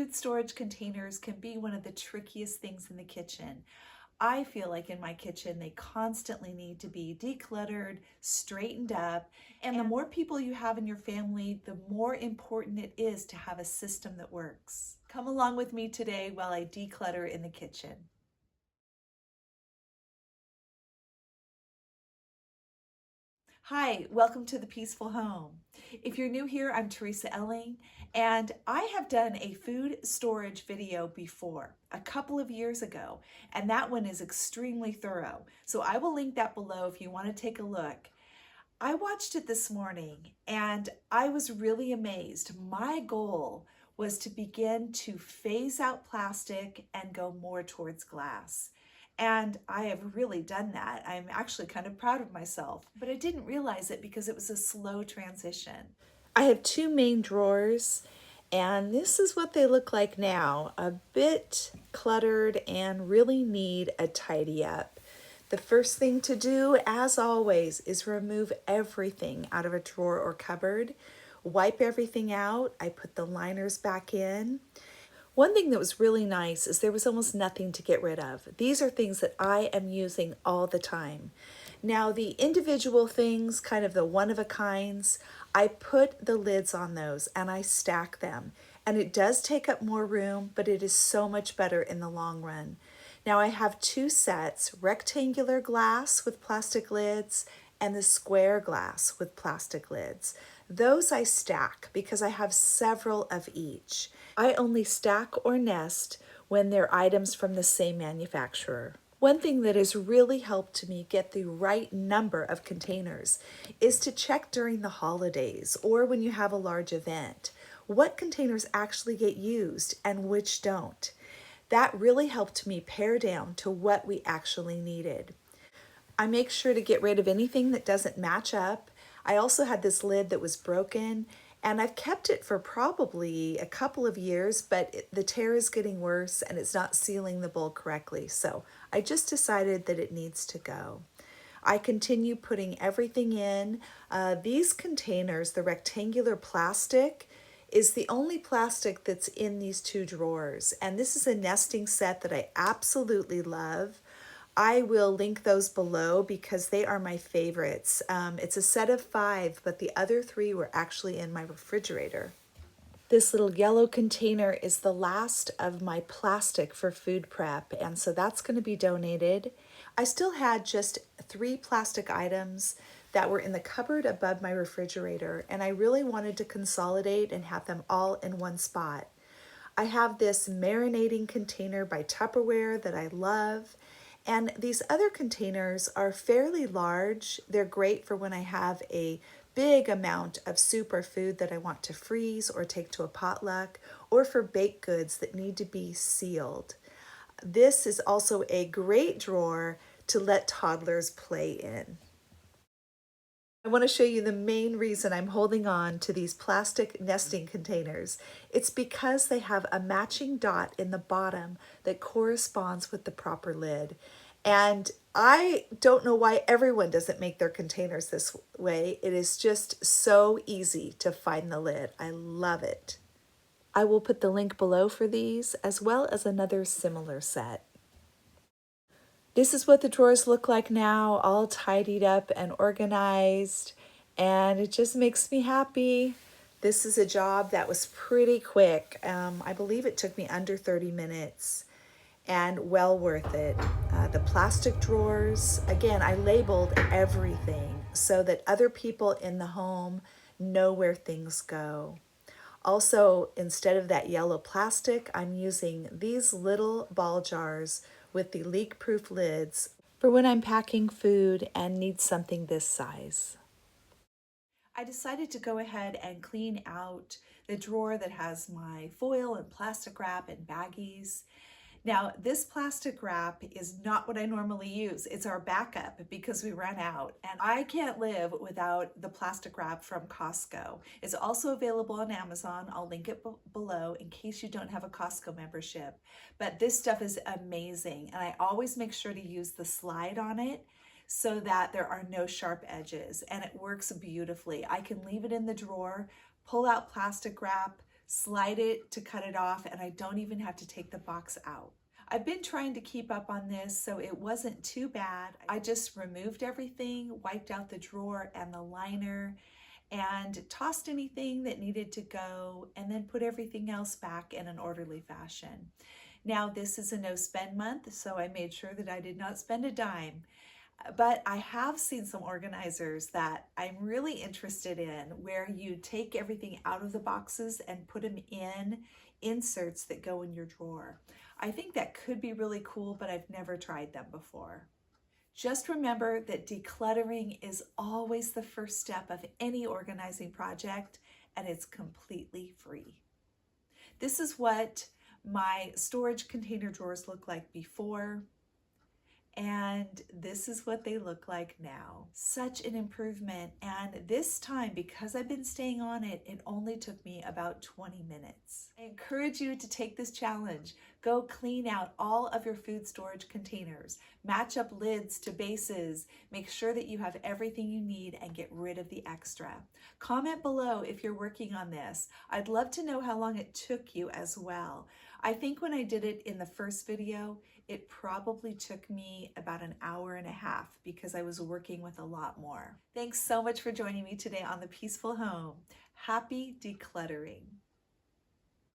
Food storage containers can be one of the trickiest things in the kitchen. I feel like in my kitchen, they constantly need to be decluttered, straightened up, and the more people you have in your family, the more important it is to have a system that works. Come along with me today while I declutter in the kitchen. Hi, welcome to the Peaceful Home. If you're new here, I'm Teresa Elling, and I have done a food storage video before, a couple of years ago, and that one is extremely thorough. So I will link that below if you want to take a look. I watched it this morning and I was really amazed. My goal was to begin to phase out plastic and go more towards glass. And I have really done that. I'm actually kind of proud of myself, but I didn't realize it because it was a slow transition. I have two main drawers, and this is what they look like now. A bit cluttered and really need a tidy up. The first thing to do, as always, is remove everything out of a drawer or cupboard. Wipe everything out. I put the liners back in. One thing that was really nice is there was almost nothing to get rid of. These are things that I am using all the time. Now the individual things, kind of the one-of-a-kinds, I put the lids on those and I stack them. And it does take up more room, but it is so much better in the long run. Now I have two sets, rectangular glass with plastic lids and the square glass with plastic lids. Those I stack because I have several of each. I only stack or nest when they're items from the same manufacturer. One thing that has really helped me get the right number of containers is to check during the holidays or when you have a large event, what containers actually get used and which don't. That really helped me pare down to what we actually needed. I make sure to get rid of anything that doesn't match up. I also had this lid that was broken and I've kept it for probably a couple of years, but the tear is getting worse and it's not sealing the bowl correctly. So I just decided that it needs to go. I continue putting everything in. These containers, the rectangular plastic, is the only plastic that's in these two drawers. And this is a nesting set that I absolutely love. I will link those below because they are my favorites. It's a set of 5, but the other 3 were actually in my refrigerator. This little yellow container is the last of my plastic for food prep, and so that's going to be donated. I still had just 3 plastic items that were in the cupboard above my refrigerator, and I really wanted to consolidate and have them all in one spot. I have this marinating container by Tupperware that I love. And these other containers are fairly large. They're great for when I have a big amount of soup or food that I want to freeze or take to a potluck, or for baked goods that need to be sealed. This is also a great drawer to let toddlers play in. I want to show you the main reason I'm holding on to these plastic nesting containers. It's because they have a matching dot in the bottom that corresponds with the proper lid. And I don't know why everyone doesn't make their containers this way. It is just so easy to find the lid. I love it. I will put the link below for these, as well as another similar set. This is what the drawers look like now, all tidied up and organized, and it just makes me happy. This is a job that was pretty quick. I believe it took me under 30 minutes and well worth it. The plastic drawers, again, I labeled everything so that other people in the home know where things go. Also, instead of that yellow plastic, I'm using these little ball jars with the leak-proof lids for when I'm packing food and need something this size. I decided to go ahead and clean out the drawer that has my foil and plastic wrap and baggies. Now, this plastic wrap is not what I normally use. It's our backup because we ran out, and I can't live without the plastic wrap from Costco. It's also available on Amazon. I'll link it below in case you don't have a Costco membership. But this stuff is amazing, and I always make sure to use the slide on it so that there are no sharp edges, and it works beautifully. I can leave it in the drawer, pull out plastic wrap, slide it to cut it off, and I don't even have to take the box out. I've been trying to keep up on this, so it wasn't too bad. I just removed everything, wiped out the drawer and the liner, and tossed anything that needed to go, and then put everything else back in an orderly fashion. Now, this is a no spend month, so I made sure that I did not spend a dime. But I have seen some organizers that I'm really interested in where you take everything out of the boxes and put them in inserts that go in your drawer. I think that could be really cool, but I've never tried them before. Just remember that decluttering is always the first step of any organizing project, and it's completely free. This is what my storage container drawers look like before, and this is what they look like now. Such an improvement, and this time, because I've been staying on it, it only took me about 20 minutes. I encourage you to take this challenge. Go clean out all of your food storage containers, match up lids to bases, make sure that you have everything you need, and get rid of the extra. Comment below if you're working on this. I'd love to know how long it took you as well. I think when I did it in the first video, it probably took me about an hour and a half because I was working with a lot more. Thanks so much for joining me today on The Peaceful Home. Happy decluttering.